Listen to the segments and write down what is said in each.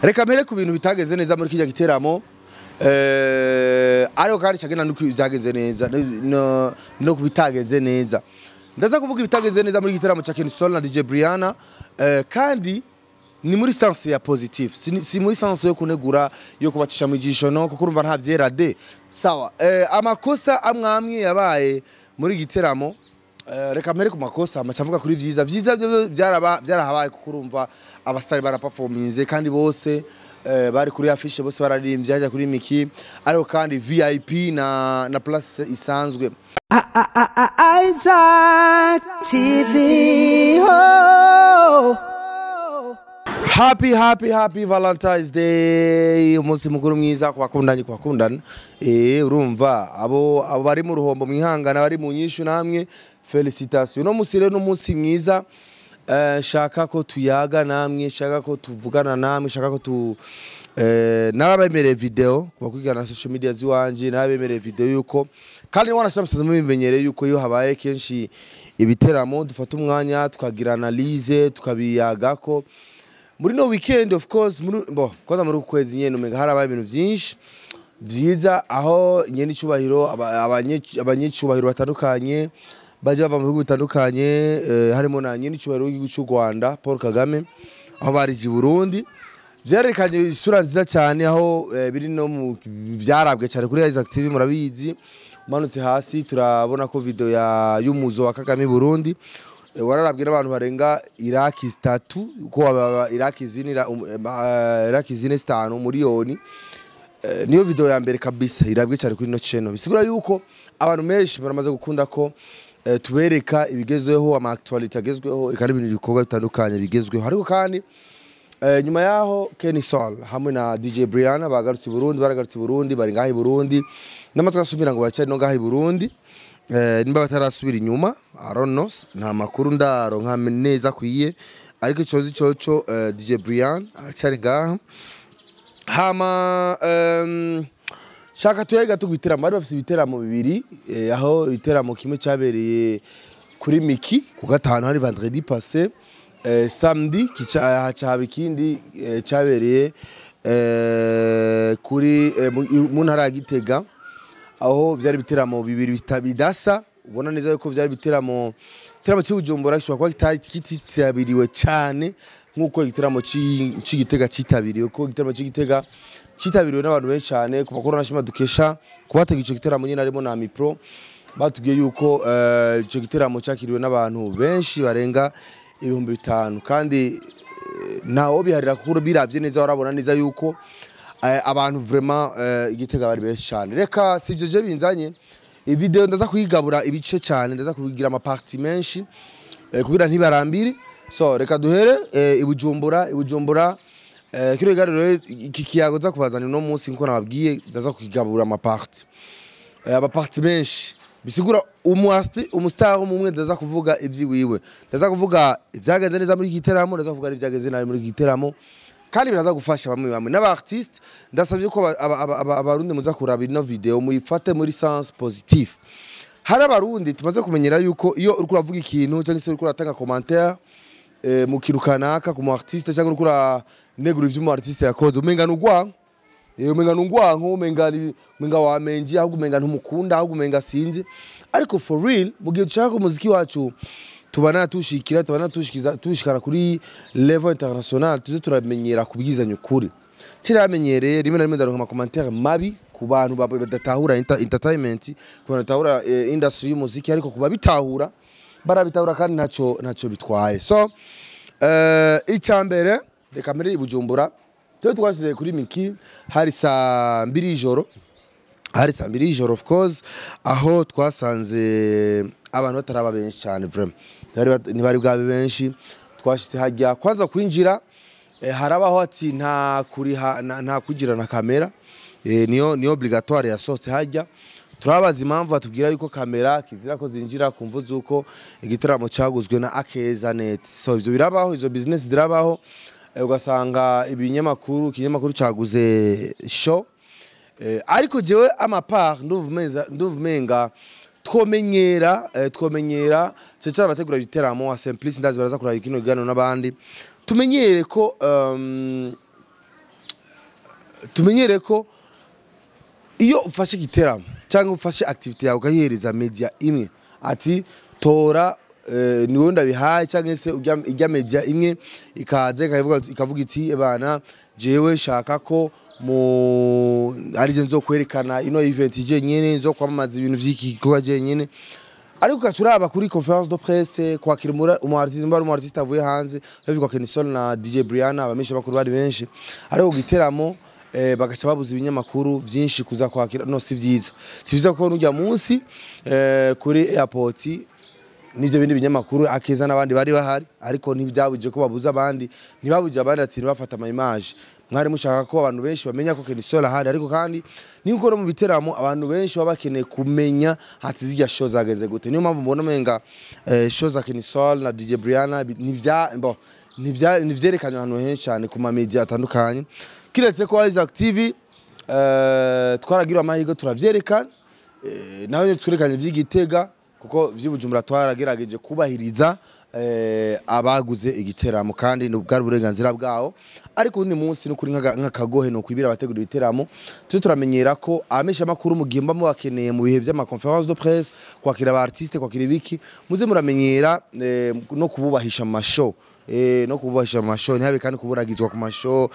Reka mbere ku bintu bitageze neza muri kijya giteramo ariko kandi cyagena nuko byagenze neza no kubitageze neza. Ndaza kuvuga ibitageze neza muri giteramo cya Ken Sol na DJ Brianna kandi ni muri sense ya positive si muri sense yo kunegura yo kubacisha mu gisho no kuko urumva nta vyera de sawa. Amakosa amwamwe yabaye muri giteramo reka mbere ku makosa amacavuga kuri vyiza byarahabaye kuko urumva abastari baraperforminze kandi bose bari kuri affiche bose bararimbye hajya kuri Miki ariko kandi VIP na place isanzwe Isaac TV ho Happy Valentine's Day umunsi mukuru mwiza ku bakundana urumva abo bari mu ruhombo mwihangana bari mu nyishu namwe felicitation no musire no munsi mwiza shaka ko tuyaga namwe shaka ko tuvugana namwe shaka ko narabemereye video kubakwigana na social media ziwanje narabemereye video yuko kandi wanashamsaza mu bimenyereye yuko yo habaye kenshi ibiteramo dufata umwanya tukagira analyse tukabiyaga ko muri no weekend of course koza muri ukwezi nyene umenga harabaye ibintu byinshi byiza aho nyene icubahiro abanyecubahiro batandukanye baje bava mu bihugu bitandukanye harimo na nyene icubahiro w'igihugu cy'u Rwanda Paul Kagame aho barije Burundi byarekanye isura nziza cyane aho biri no mu byarabwe cyane kuri Isaac TV murabizi manutse hasi turabona ko video y'umuzo wa Kagame Burundi wararabwe n'abantu barenga Iraki 3 ko Iraki zine 5 miliyoni niyo video ya mbere kabisa irabwe cyane kuri no channel bisigura yuko abantu menshi baramaze gukunda ko tubereka ibigezweho ama actuality agezweho ikari ibintu bikorwa bitandukanye bigezweho ariko kandi nyuma yaho Ken Sol hamwe na DJ Brianna bagarutse Burundi bari ngahi Burundi n'amatwasubira ngo bacari no ngahi Burundi nimba batarasubira inyuma I don't know nta makuru ndaro nka neza kwiye ariko icozi coco DJ Brianna acari ngaha hama shaka tuyega tugiteramo bari bafise ibiteramo bibiri aho ibiteramo kimwe cyabereye kuri Miki ku gatanu hari vendredi passé samedi kica ikindi cyabereye kuri mu ntara ya Gitega aho byari biteramo bibiri bitabidasa ubona neza yuko byari biteramo cy'Ubujumbura kishobora kuba kititabiriwe cyane nkuko igiteramo cy'Igitega citabiriwe ko igiteramo cy'Igitega citabiriwe n'abantu benshi cyane ku makuru nashima dukesha kubatega ico giteramo nyine arimo na Mipro batubwiye yuko ico giteramo cyakiriwe n'abantu benshi barenga 5,000 kandi naho biharira kuko biravye neza warabona neza yuko abantu vraiment Igitega bari benshi cyane reka sivyo je binzanye video ndaza kuyigabura ibice cyane ndaza kubigira ama party menshi kugira ntibarambire so reka duhere Ibujumbura kiro igariro iki kiyago za kubazana no munsi nko nababwiye ndaza kugabura ama party menshi bisigura umustar umwe ndaza kuvuga ibyiwiwe ndaza kuvuga ibyagenze neza muri giteramo ndaza kuvuga ibyagenze nabi muri giteramo kandi biraza gufasha bamwe n'aba artiste ndasabye ko abarundi muza kuraba ino video muyifate muri sens positive hari abarundi tumaze kumenyera yuko iyo uri kuravuga ikintu cyangwa se uri kuratanga commentaire mu kirukanaka ku mu artiste cyangwa uri kuranegura ivyo mu artiste yakoze umenga nugwanko umenga wamenje ahubwo umenga ntumukunda ahubwo umenga sinzi ariko for real mu gihe dushaka ko muziki wacu tubana tushikana kuri level international tuze turamenyera kubwizanya ukuri kiramenyereye rimwe na rimwe ndaronka ama commentaire mabi ku bantu badatahura entertainment ku bantu batahura industry y'umuziki ariko kuba bitahura barabitahura kandi ntaco bitwaye so icambere reka mbere Ibujumbura cyo twasize kuri Miki hari saa 2 ijoro of course aho twasanze abantu bataraba benshi cyane vraiment ntibari bwabe benshi twashitse hajya kwanza kwinjira harabaho ati nta kugira na kamera ni obligatoire yasohotse hajya turabaza impamvu batubwira yuko kamera kizira ko zinjira kumvu zuko igiteramo cyaguzwe na Akeza Net so ivyo birabaho izo business zirabaho ugasanga ikinyamakuru cyaguze show ariko jewe amapart nduvumenga twomenyera cece abategura ibiteramo wa Simplice ndazi baraza kuraba ikino gano nabandi tumenyere ko iyo ufashe igiteramo cyangwa ufashe activity yawe ukayihereza media imwe ati tora ni wenda bihaye cyangwa se ujya media imwe ikaze ikavuga iti bana jewe nshaka ko arije nzo kwerekana ino event je nyene nzo kwamamaza ibintu vy'iki gikorwa je nyene ariko kacuraba kuri conference de presse kwakira umu artiste avuye hanze bavugwa Kenison na DJ Brianna abamesha bakuru bari benshi ariko giteramo bagaca babuza ibinyamakuru byinshi kuza kwakira no si vyiza ko n'ujya munsi kuri airport nivyo bindi binyamakuru akeza nabandi bari bahari ariko ntibyabuje ko babuza abandi ntibabuje abandi ati bafata ama image mwari mushaka ko abantu benshi bamenya ko Kenison ahari ariko kandi niko no mu biteramo abantu benshi babakeneye kumenya hati zijya show zageze gute niyo mpamvu mbona menga show za Kenison na DJ Brianna nivyerekanye ahantu henshi cyane ku ma media atandukanye kiretse ko Isaac TV twaragira amahigo turavyerekana nawe twerekanye vy'Igitega kuko vy'Ibujumbura twaragerageje kubahiriza abaguze igiteramo kandi n'ubwari uburenganzira bwao ariko undi munsi no kuri nk'akagohe no kwibira abategura ibiteramo turamenyera ko amesha makuru mu gihemba mu bakeneye mu bihe by'ama conference de presse kwakira aba artiste kwakira ibiki muze muramenyera no kububahisha mu mashow no kububahisha mu mashow ntihabe kandi kuburagizwa ku mashow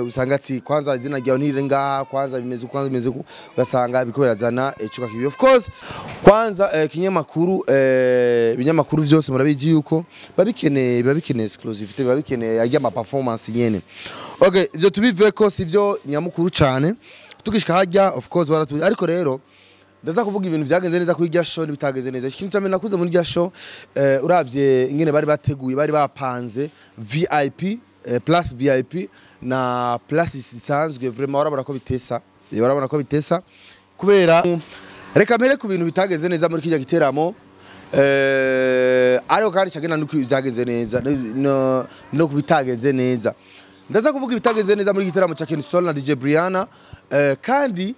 usanga ati kwanza izina ryawe nire ngaha kwanza bimeze ugasanga bikoberazana icuka kibi of course kwanza kinyamakuru binyamakuru byose murabizi yuko babikeneye exclusivity babikeneye ajya ama performance yene okay ivyo tubive ko sivyo nyamukuru cyane tugishika hajya of course ariko rero ndaza kuvuga ibintu byagenze neza kuri irya show n'ibitagenze neza ikintu cyane nakuze muri irya show uravye ingene bari bateguye bari bapanze VIP plus VIP na plus isanzwe vraiment warabona ko bitesa kubera reka mbere ku bintu bitagenze neza muri kijya giteramo ariko kandi cyagenda nuko byagenze neza no kubitagenze neza ndaza kuvuga ibitagenze neza muri giteramo cya Kenison na DJ Brianna kandi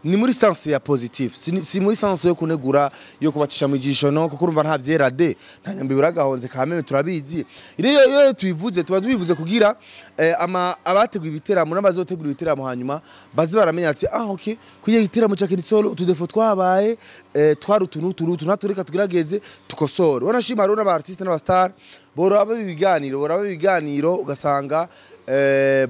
ni muri sense ya positive si muri sense yo kunegura yo kubacisha mu gisho no kuko urumva nta vyera de nta nyambi buragahonze kameme turabizi iyo tubivuze tuba tubivuze kugira abateguye ibiteramo n'abazotegura ibiteramo hanyuma bazi baramenya ati okay kuye igiteramo cya Kenison utudefo twabaye twari utuntu natureka tugerageze tukosora wanashima rero n'aba artiste n'aba star boraba ibiganiro ugasanga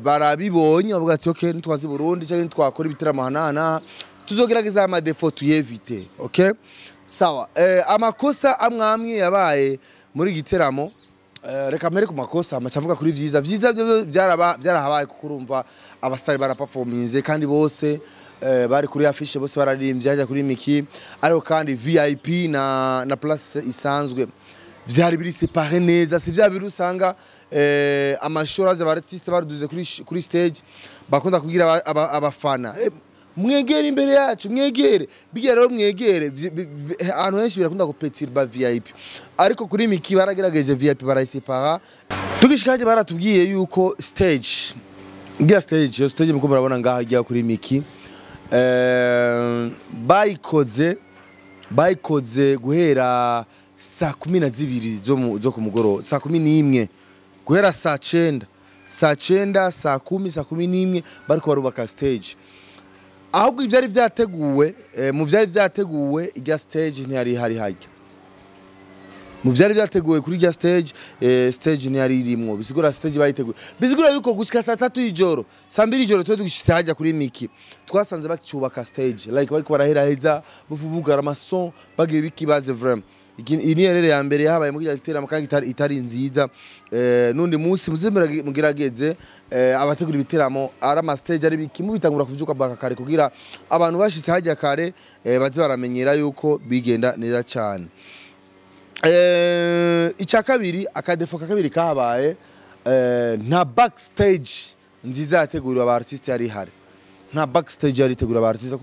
barabibonye bavuga ati okay ntwazi Burundi cyangwa twakora ibiteramo hanana tuzogerageza ama défaut tuyevite okay sawa amakosa amwamwe yabaye muri giteramo reka mbere ku makosa amacavuga kuri vyiza byarahabaye kuko urumva abastari baraperforminze kandi bose bari kuri affiche bose bararimbye hajya kuri Miki ariko kandi VIP na place isanzwe vyari biri séparé neza si vya biru usanga amashora z'abartiste baruduze kuri stage bakunda kugira abafana mwegere imbere yacu mwegere bigira rero mwegere ahantu henshi birakunda gupetira ba VIP ariko kuri Miki baragerageje VIP barayisepara tugishikaje baratubwiye yuko stage muko murabona ngaha hajya kuri Miki bayikoze guhera saa 12 zo ku mugoroba saa 11 guhera saa 9 saa 10 saa 11 bariko barubaka stage ahubwo ivyari vyateguwe mu vyari vyateguwe irya stage ntiyari hajya mu vyari vyateguwe kuri irya stage ntiyari irimwo bisigura stage bayiteguye bisigura yuko gushika saa 3 y'ijoro saa 2 y'ijoro twe tugishitse hajya kuri Miki twasanze bakicubaka stage like bariko baraheraheza buvugara amason bagiye bikibaze vraiment iniyerere ya mbere yabaye mu giteramo kandi itari nziza nundi munsi mugerageze abategura ibiteramo ara ama stage ari bikimu bitangura kuvyuka bakakare kugira abantu bashitse hajya kare bazi baramenyera yuko bigenda neza cyane icya kabiri akadefo kakabiri kabaye nta backstage nziza yateguriwe aba artiste yari hari nta backstage yari tegura aba artiste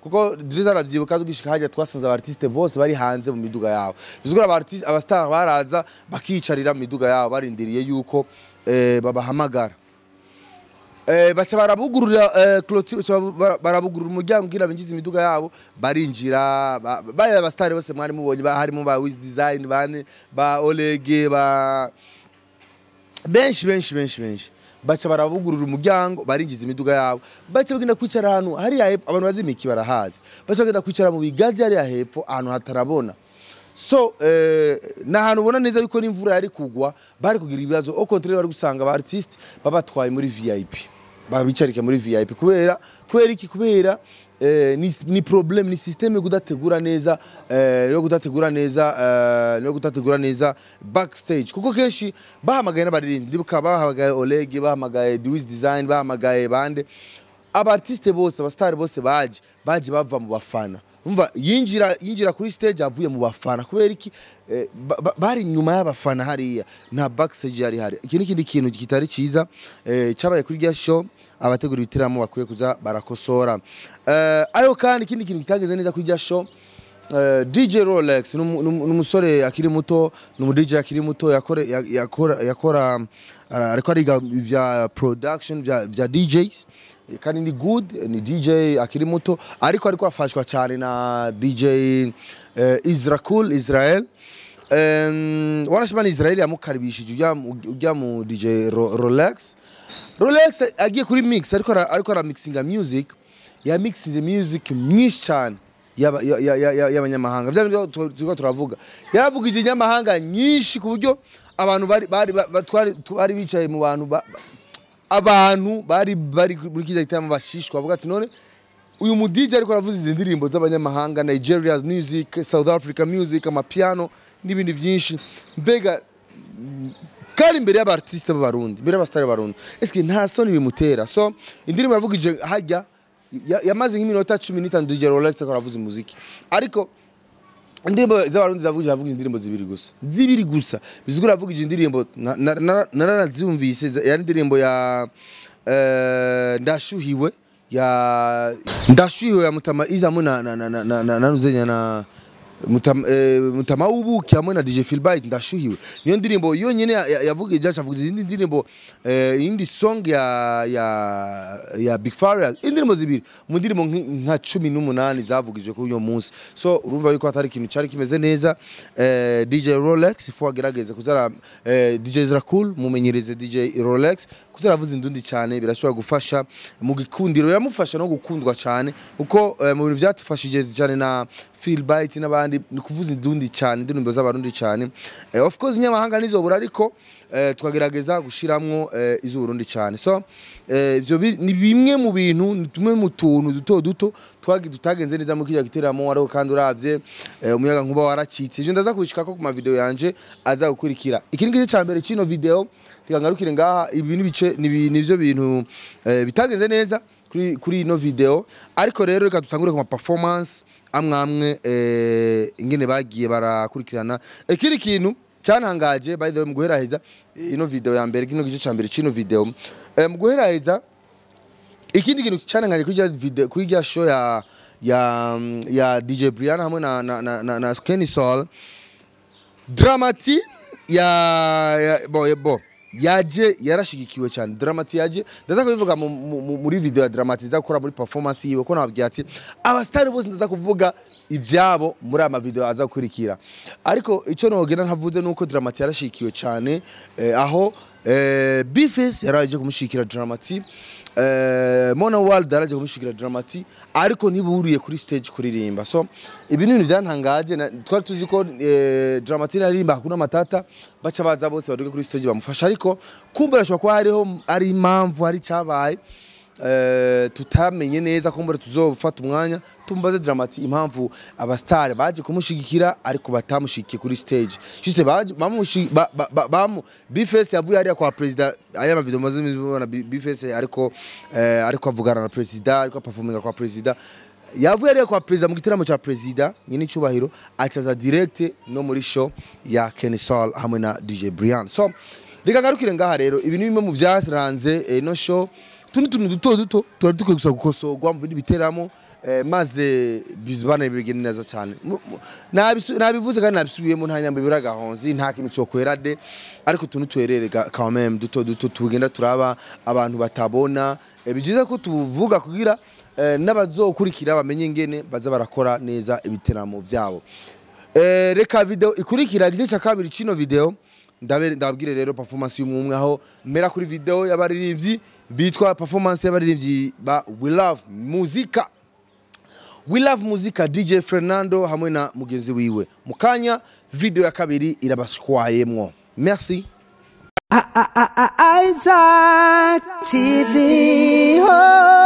kuko Driza aravyibuka tugishika hajya twasanze aba artiste bose bari hanze mu miduga yabo bizugura aba artiste aba star baraza bakicarira mu miduga yabo barindiriye yuko babahamagara bacha barabugurura barabugurura umuryango ngira binjiza imiduga yabo barinjira baye aba star bose mwari mubonye harimo ba Wiz Design bane ba Olege benshi baca barabugurura umuryango barinjiza imiduga yabo baca bagenda kwicara ahantu hari hepfo abantu bazimiki barahazi baca bagenda kwicara mu bigazi hari hepfo ahantu hatarabona so na hantu ubona neza yuko n'imvura yari kugwa bari kugira ibibazo au contraire bari gusanga ba artiste babatwaye muri VIP babicarike muri VIP kubera iki kubera ni problem ni systeme kudategura neza yo kudategura neza backstage kuko kenshi bahamagaye n'abaririmbyi ndibuka bahamagaye Oleg bahamagaye Dewis Design bahamagaye bande aba artiste bose aba star bose baje bava mu bafana umva yinjira kuri stage avuye mu bafana kubera iki bari nyuma y'abafana hariya nta backstage yari hari ikindi kintu kitari ciza cyabaye kuri rya show abategura ibitaramo bakwiye kuza barakosora ayo kandi ikindi kintu kitageze neza kuri rya show DJ Rolex n'umusore akiri muto n'umu DJ akiri muto yakora ariko ariga vya production vya DJs kandi ni good ni DJ akiri muto ariko afashwa cyane na DJ Israel wanashimana Israel yamukaribishije ujya mu DJ Rolex agiye kuri mix ariko ara mixinga music ya mixinze music myinshi cyane y'abanyamahanga byo turavuga yaravugije inyamahanga nyinshi ku buryo abantu bari bicaye mu abantu bari muri kijya gitamo bashishwa bavuga ati none uyu mu DJ ariko aravuza izi ndirimbo z'abanyamahanga Nigeria's music South Africa music amapiano n'ibindi byinshi mbega kari imbere y'abartiste b'abarundi imbere y'abastari b'abarundi eske nta soni bimutera so indirimbo yavugije hajya yamaze nk'iminota 15 DJ Rolex akora avuza umuziki ariko indirimbo z'abarundi zavugije indirimbo zibiri gusa bizigura avugije indirimbo narazumvise yari indirimbo ya ndashuhiwe ya Mutama Izamu na nuzenya na Mutama ubuki hamwe na DJ Philbite ndashuhiwe niyo ndirimbo yonyene yavugije avuga izindi ndirimbo indi song ya Big Farious indirimbo zibiri mu ndirimbo nka 18 zavugije kuri uyo munsi so urumva yuko atari ikintu cyari kimeze neza DJ Rolex ifo agerageze kuzara DJ Zrakul mumenyereze DJ Rolex kuzara avuza indundi cyane birashobora gufasha mu gikundiro yamufasha no gukundwa cyane uko mu bintu byatufashije cyane na Philbite n'abandi ni kuvuza indundi cyane indirimbo z'abarundi cyane of course nyamahanga nizobura ariko tukagerageza gushiramwo iz'Uburundi cyane so ivyo ni bimwe mu bintu tumwe mu tuntu duto tutagenze neza mu kijya giteramo ariko kandi uravye umuyaga nkuba waracitse ivyo ndaza kubishikako ku ma video yanje aza gukurikira ikindi gice cyambere kino video tikangarukire ngaha ibintu bice nivyo bintu bitagenze neza kuri ino video ariko rero reka dutangure ku ma performance amwe ingene bagiye barakurikirana ikindi kintu cyanangaje by the way muguheraheza ino video ya mbere kino gice cyambere kino video muguheraheza ikindi kintu cyanangaje kuri rya show ya DJ Brian hamwe na Kenny Soul Dramati yaje yarashigikiwe cyane Dramati yaje ndaza kubivuga muri video ya Dramati zakora muri performance yiwe ko nababwiye ati abastari bose ndaza kuvuga ibyabo muri ama video azakurikira ariko icyo nogena ntavuze nuko Dramati yarashigikiwe cyane aho Bface yaraje kumushikira Dramati Mona World yaraje kumushikira Dramati ariko ntiburiye kuri stage kuririmba so ibintu byantangaje twari tuzi ko Dramati aririmba hakuna matata baca baza bose baduke kuri stage bamufasha ariko kumbura shwa kwa ari impamvu hari cyabaye tutamenye neza kumbura tuzofata umwanya tumbaze Dramati impamvu abastari baje kumushigikira ariko batamushikiye kuri stage juste Bface yavuye ari kwa president aya ma video maze mubona Bface ariko avugana na president ariko performinga kwa president yavuye ari kwa president mu gitaramo cya president nyine cyubahiro acaza direct no muri show ya Kenny Soul hamwe na DJ Brian so reka garukire ngaha rero ibintu bimwe mu byaranze no show tuntu duto turadukwiye gusa gukosorwa mu bindi biteramo maze bizbana bigene neza cyane nabivuze kandi nabisubiyemo nta nyambe biragahonzi nta kintu cyo kwerade ariko tuntu twererega quand même duto tugenda turaba abantu batabona bigize ko tuvuga kugira n'abazokurikira bamenye ingene baza barakora neza ibiteramo byabo reka video ikurikira gice cya kabiri cino video ndabwire rero performance y'umwe aho mera kuri video y'abaririmbyi bitwa performance y'abaririmbyi ba We Love Muzika DJ Fernando hamwe na mugenzi wiwe mukanya video ya kabiri irabashwayemwo. Merci. Isaac TV. Oh.